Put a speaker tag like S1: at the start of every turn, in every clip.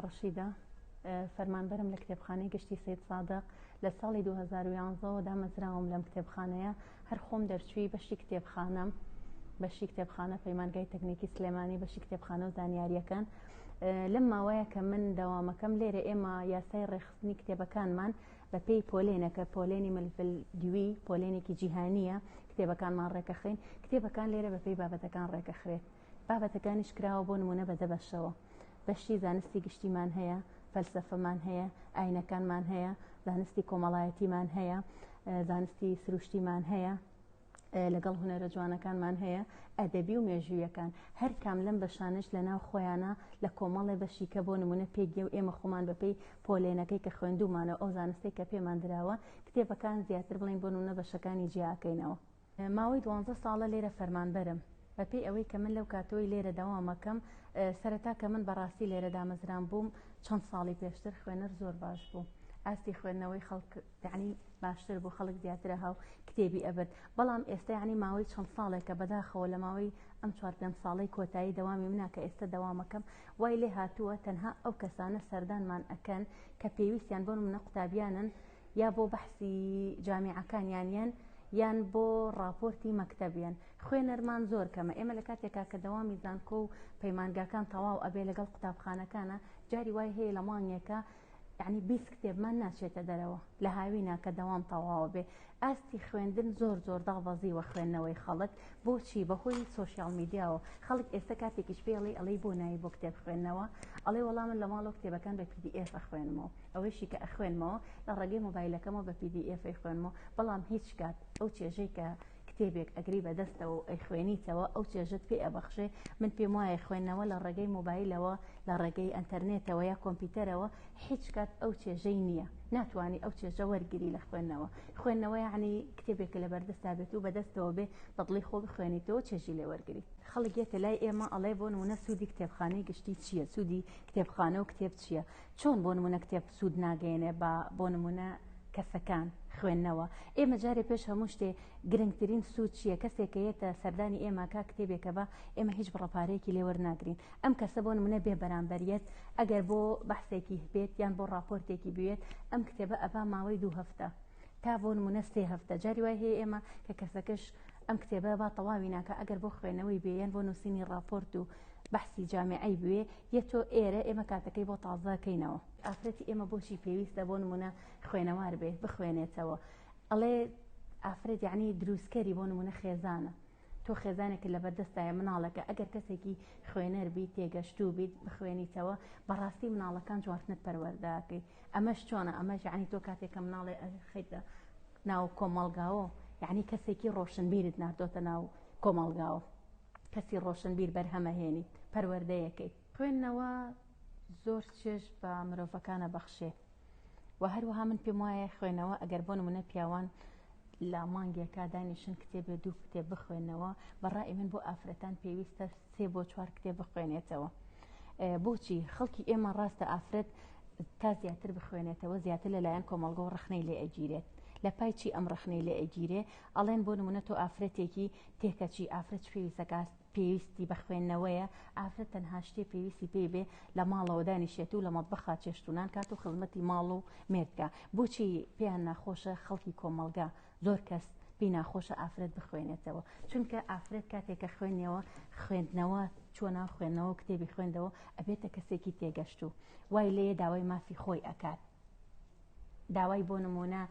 S1: ڕەشیدە فەرمانبەرم لە کتێبخانەی گشتی سید سادق لە ساڵی 2011 دامەزراوم لەم کتێبخانەیە هەر خۆم دەرچووی بەشی کتێبخانە پەیمانگای تەکنیکی سلێمانی بەشی کتێبخانە و زانیاریەکان لەم ماوەیە کە من دەوامەکەم لێرە ئێمە یاسای ڕێخستنی کتێبەکانمان بە پێی پۆلێنەکە پۆلێنی ملفلدوی پۆلێنێکی جیهانیە کتێبەکانمان ڕێکەخین کتێبەکان لێرە بە پێی بابەتەکان ڕێکەخرێت بابەتەکانیش کراوە بۆ نمونە بەدە بەشەوە بەشی زانستی گشتیمان هەیە فەلسەفەمان هەیە ئاینەکانمان هەیە زانستی کۆمەڵایەتیمان هەیە زانستی سروشتیمان هەیە لەگەڵ هونەرە جوانەکانمان هەیە ئەدەبی و مێژوویەکان هەر کام لەم بەشانش لەناو خۆیانە لە کۆمەڵی بەشیکە بۆ نمونە پێگە و ئێمە خۆمان بەپێی پۆلێنەکەی کە خوێندومانە ئەو زانستی کە پێمان دراوە کتێبەکان زیاتر بڵین بۆ نمونە بەشەکانی جیاکەینەوە ماوەی 12 ساڵە لێرە فەرمانبەرم بەپێی ئەوەی کە من لەو کاتەوەی لێرە دەوامەکەم سەرەتا کە من بەڕاستی لێرە دامەزران بووم چەند ساڵی پێشتر خوێنەر زۆر باش بوو ئاستی خوێندنەوەی خەڵک یعنی باشتر بوو خەڵک زیاترە هاو کتێبی ئەبد بەڵام ئێستا یعنی ماوەی چەند ساڵێکە بەداخەوە لە ماوەی ئەم 4-5 ساڵەی کۆتایی دەوامی منە کە ئێستا دەوامەکەم وای لێ هاتووە تەنها ئەو کەسانە سەردانمان ئەکەن کە پێویستیان بۆ منە قوتابیانن یا بۆ بەحسی جامیعەکانیان یان بۆ راپۆرتی مەکتەبیان خوێنەرمان زۆر کەمە ئێمە لە کاتێکا کە دەوامی زانکۆ و پەیمانگاکان تەواو ئەبێ لەگەڵ قوتابخانەکانە جاری وای هەیە لە مانگێکە یعنی 20 کتێبمان ناچێتە دەرەوە لە هاوینە کە دەوام تەواوە بێ ئاستی خوێندن زۆر داڵبەزیوە خوێندنەوەی خەڵک بۆچی بەهۆی سۆشیال میدیاوە خەڵک ئێستا کاتێکیش پێڵی ئەڵەی بۆ نایی بۆ کتێب خوێندنەوە ئەڵێ وەڵام من لە ماڵەوە کتێبەکان بە PDF خوێنمەوە ئەوەیشی کە ئەخوێنمەوە لە ڕێگەی مۆبایلەکەمەوە بە PDF خوێنمەوە بەڵام هیچ کات ئەو چێژەی کە کتێبێک ئەگری بەدەستەوە ئەی خوێنیتەوە ئەو چێژت پێ ئەبەخشێ من پێم وایە خوێندنەوە لە ڕێگەی مۆبایلەوە لە ڕێگەی ئەنتەرنێتەوە یا کۆمپیوتەرەوە هیچ کات ئەو چێژەی نییە ناتوانانی ئەو چێژە وەرگری لە خوێندنەوە یعنی کتێبێک لە بەردەستا بێت و بەدەستەوە بێ بەدڵی خۆ بخوێنیتەوە چێژی لێ وەرگری خەڵکێتە لای ئێمە ئەڵێ بۆ نمونە سوودی کتێبخانەی گشتی چییە سوودی کتێبخانە و کتێب چییە چۆن بۆ نمونە کتێب سوود ناگەێنێ بۆ نمونە کەسەکان خوێندنەوە ئێمە جارێ پێش هەموو شتێ گرنگترین سوود چییە کەسێکەیەتە سەردانی ئێمە کا کتێبێکە بە ئێمە هیچ بڕەپارەیەکی لێ وەرناگرین ئەم کەسە بۆ نمونە بێ بەرامبەریەت ئەگەر بۆ بەحسێکی بێت یان بۆ راپۆرتێکی بوێت ئەم کتێبە ئەبا ماوەی 2 هەفتە تا بۆ نمونە 3 هەفتە جاری وای هەیە ئێمە کە کەسەکەش ئەم کتێبە با تەواوی ناکە ئەگەر بۆ خوێنەوەی بێیان بۆ نووسینی راپۆرت و بەحسی جامعی بوێ یەتۆ ئێرە ئێمە کاتەکەی بۆ تازەکەینەوە ئافرەتی ئێمە بۆچی پێویستە بۆ نمونە خوێنەوار بێ بخوێنێتەوە ئەڵێ ئافرەت یعنی دروستکەری بۆ نمونە خێزانە تۆ خێزانێک لە بەردەستایە مناڵەکە ئەگەر کەسێکی خوێنەر بیت تێگەشتوو بیت بخوێنیتەوە بەڕاستی مناڵەکان جوارتنت پەروەردەکەی ئەمەش چۆنە ئەمەش یعنی تۆ کاتێکە مناڵێ خەیتە ناو کۆمەڵگاوە یعنی کەسێکی ڕۆشنبیرت ناردۆتە ناو کۆمەڵگاوە کەسی ڕۆشنبیر بەرهەمەهێنیت پەروەردەیەکەی خوێندنەوە زۆر چێژ بە مرۆڤەکانە بەخشێ و هەروەها من پێم وایە خوێنەوە ئەگەر بۆ نمونە پیاوان لە مانگێکا دانیشن کتێبێ 2 کتێب بخوێنەوە بەڕای من بۆ ئافرەتان پێویستە 3 بۆ 4 کتێب بخوێنێتەوە بۆچی خەڵکی ئێمە ڕاستە ئافرەت تا زیاتر بخوێنێتەوە زیاتر لەلایەن کۆمەڵگە و ڕخنەی لێ ئەگیرێت لە پایچی ئەم ڕخنەی لێ ئەگیرێ ئەڵێن بۆ نمونە تۆ ئافرەتێکی تێکەچی ئافرەت پێویستی بە خوێندنەوەیە ئافرەت تەنها شتێ پێویستی پێی بێ لە ماڵەوە دانیشێت و لە مەتبەخا چێشتونان کات و خزمەتی ماڵ و مێردکە بۆچی پێیان ناخۆشە خەڵکی کۆمەڵگا زۆر کەس پێی ناخۆشە ئافرەت بخوێنێتەوە چونکە ئافرەت کاتێکە خوێندنەوە چۆنا خوێندنەوە کتێبی خوێندەوە ئەبێتە کەسێکی تێگەشتوو وای لێ داوای مافی خۆی ئەکات داوای بۆ نمونە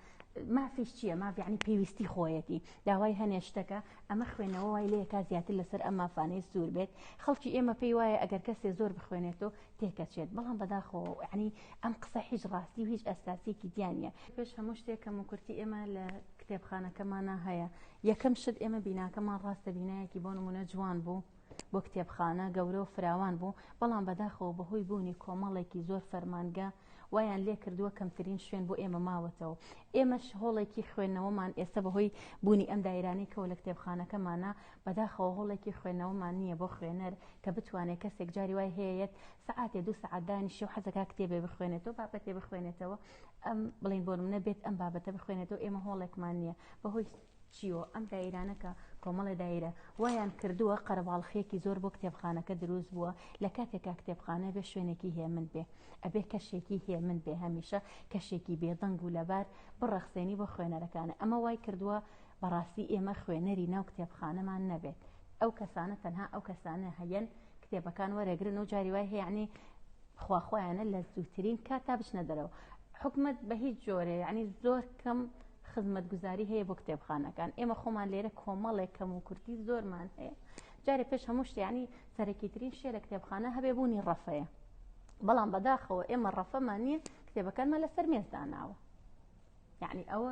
S1: مافیش چییە مافی یعنی پێویستی خۆیەتی داوای هەنێشتەکە ئەمە خوێنەوە وای لێکا زیاتر لەسەر ئەم مافانەی سوور بێت خەڵکی ئێمە پێی وایە ئەگەر کەسێ زۆر بخوێنێتەوە تێکەچێت بەڵام بەداخەوە یعنی ئەم قسە هیچ ڕاستی و هیچ ئەساسیەکی دیانە پێش هەموو شتێکم و کورتی ئێمە لە کتێبخانەکەمانە هەیە یەکەم شت ئێمە بیناکەمان ڕاستە بینایەکی بۆ نمونە جوان بوو بۆ کتێبخانە گەورە و فراوان بوو بەڵام بەداخەوە بەهۆی بوونی کۆمەڵێکی زۆر فەرمانگە وایان لێ کردووە کەمترین شوێن بۆ ئێمە ماوەتەوە ئێمەش هۆڵێکی خوێندنەوەمان ئێستا بەهۆی بوونی ئەم دایرانەی کەوە لە کتێبخانەکەمانە بەداخەوە هۆڵێکی خوێندنەوەمان نییە بۆ خوێنەر کە بتوانێت کەسێک جاری وای هەیەت سەعاتێ 2 سەعات دانیشێ و حەزەکە کتێبێ بخوێنێتەوە بابەتێ بخوێنێتەوە ئەم بڵین بۆ نمونە بێت ئەم بابەتە بخوێنێتەوە ئێمە هۆڵێکمان نییە بەهۆی چیوە ئەم دایرانەکە کۆمەڵی دایرە وایان کردووە قەرەباڵخەیەکی زۆر بۆ کتێبخانەکە دروست بووە لە کاتێکا کتێبخانە بێ شوێنێکی هەیە من بێ ئەبێ کەشێکی هەیە من بێ هەمیشە کەشێکی بێدەنگ و لەبار بڕەخسێنی بۆ خوێنەرەکانە ئەمە وای کردووە بەڕاستی ئێمە خوێنەری ناو کتێبخانەمان نەبێت ئەو کەسانە تەنها ئەو کەسانە هەیەن کتێبەکان وەرەگرن و جاری وای هەیە یعنی خواخۆیانە لە زووترین کاتا بچنە دەرەوە حکومت بە هیچ جۆرێ یعنی زۆر کەم خزمەتگوزاری هەیە بۆ کتێبخانەکان ئێمە خۆمان لێرە کۆمەڵێک کەم و کورتی زۆرمان هەیە جارێ پێش هەموو شتیانی سەرەکیترین شێ لە کتێبخانە هەبێ بوونی ڕەفەیە بەڵام بەداخەوە ئێمە ڕەفەمان نییە کتێبەکانمان لەسەر مێزداناوە یعنی ئەوە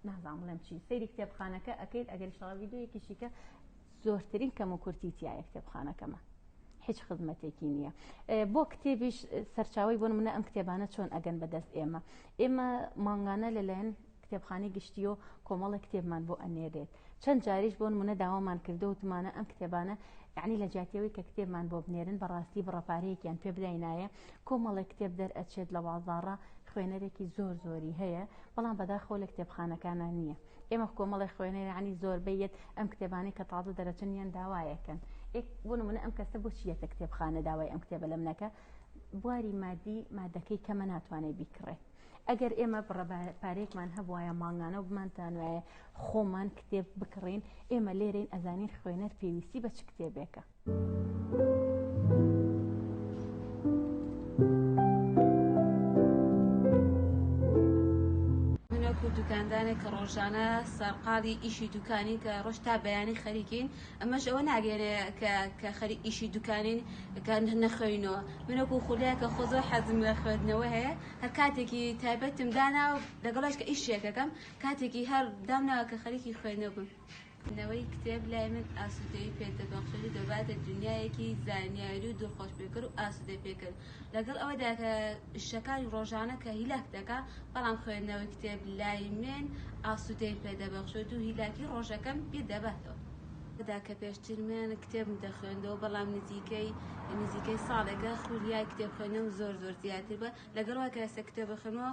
S1: نازانم بڵێم چی سەیری کتێبخانەکە ئەکەیت ئەگەر ئینشاڵڵا ڤیدیۆیەکیشیکە زۆرترین کەم و کورتی تایە کتێبخانەکەمە هیچ خزمەتێکی نییە بۆ کتێبیش سەرچاوی بۆ نمونە ئەم کتێبانە چۆن ئەگەن بەدەست ئێمە مانگانە لەلایەن کتێبخانەی گشتی و کۆمەڵی کتێبمان بۆ ئەنێرێت چەند جاریش بۆ نمونە داوامان کردو وتمانە ئەم کتێبانە یعنی لە جاتیەوەی کە کتێبمان بۆ بنێرن بەڕاستی بڕەپارەیەکیان پێ بداینایە کۆمەڵی کتێب دەرئەچێت لە بازاڕە خوێنەرێکی زۆر زۆری هەیە بەڵام بەداخەوە لە کتێبخانەکانان نییە ئێمە کۆمەڵی خوێنەر یعنی زۆربەیەت ئەم کتێبانەی کە تازە دەرەچنیان داوایەکەن بۆ نمونە ئەم کەسە بۆ چیەتە کتێبخانە داوای ئەم کتێبە لەم نەکە بواری مادی مادەکەی کەمە ناتوانێت بیکڕێت ئەگەر ئێمە پارێکمان هەبوایە ماڵنانە و بمانتانوایە خۆمان کتێب بکڕین ئێمە لێرەین ئەزانین خوێنەر پێویستی بە چ کتێبێکە.
S2: دوکاندانێک کە ڕۆژانە سەرقاڵی ئیشی دوکانی کە ڕۆژ تا بەیانی خەریکین ئەمەش ئەوە ناگەێنێ کە خەری ئیشی دوکانین نەخوێنەوە منەکو خولەیە کە خۆ زۆر حەزم لە خوێندنەوە هەیە هەر کاتێکی تایبەتم دانا و لەگەڵاش کە ئیشێکەکەم کاتێکی هەر دامناوە کە خەریکی خوێندنەوە بم. نەوەی کتێب لای من ئاسوودەی پێدەبەخشێت و دەباتە دنیایەکی زانیاری و دڵخۆش پێکرد و ئاسوودەی پێکرد لەگەڵ ئەوەدا کە شتەکانی ڕۆژانە کە هیلاک دەکا بەڵام خوێندنەوەی کتێب لای من ئاسوودەی پێدەبەخشێت و هیلاکی ڕۆژەکەم پێ دەباتەوە. دا کە پێشترمێن کتێبم دەخوێندەوە بەڵام نزیکەی ساڵێکە خولیای کتێب خوێندنەوە زۆر زیاتر بە لەگەڵەوە کە ئێستا کتێب بخوێنەوە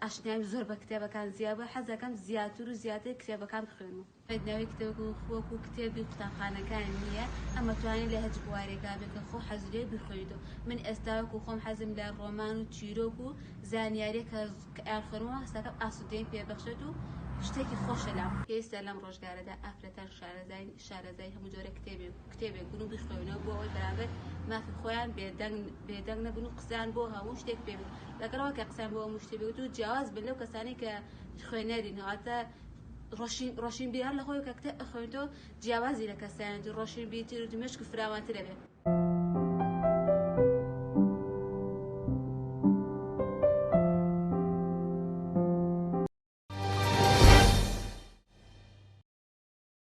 S2: ئاشنایی زۆر بە کتێبەکان زیاد بە حەزەکەم زیاتر و زیاتر کتێبەکان بخوێنەوە. خوێندنەوەی کتێب وەکو کتێبی قوتابخانەکان نییە ئەمە توانین لە هیچ بوارێکا بێکە خۆ حەزت لێ بخوێنیتەوە. من ئێستا وەکو خۆم حەزم لە ڕۆمان و چیرۆک و زانیاریە کە خوێنەوە هەستەکەم ئاسوودەی پێبەخشێت و شتێکی خۆشە لام پێویستە لەم ڕۆژگارەدا ئافرەتان شارەزای هەموو جۆرە کتێبێک بوون و بخوێنەوە بۆ ئەوەی بەرامبەر مافی خۆیان بێدەنگ نەبن و قسەیان بۆ هەموو شتێک پێبێت لەگەڵەوە کە قسەیان بۆ هەموو شتێک بێت و جیاواز بن لەو کەسانی کە خوێنەرین هەواتە ڕۆشین بیران لە خۆی کە کتێب خوێنیتەوە جیاوازی لە کەسایان ڕۆشین بیتر و دمێشک و فراوانترە بێت.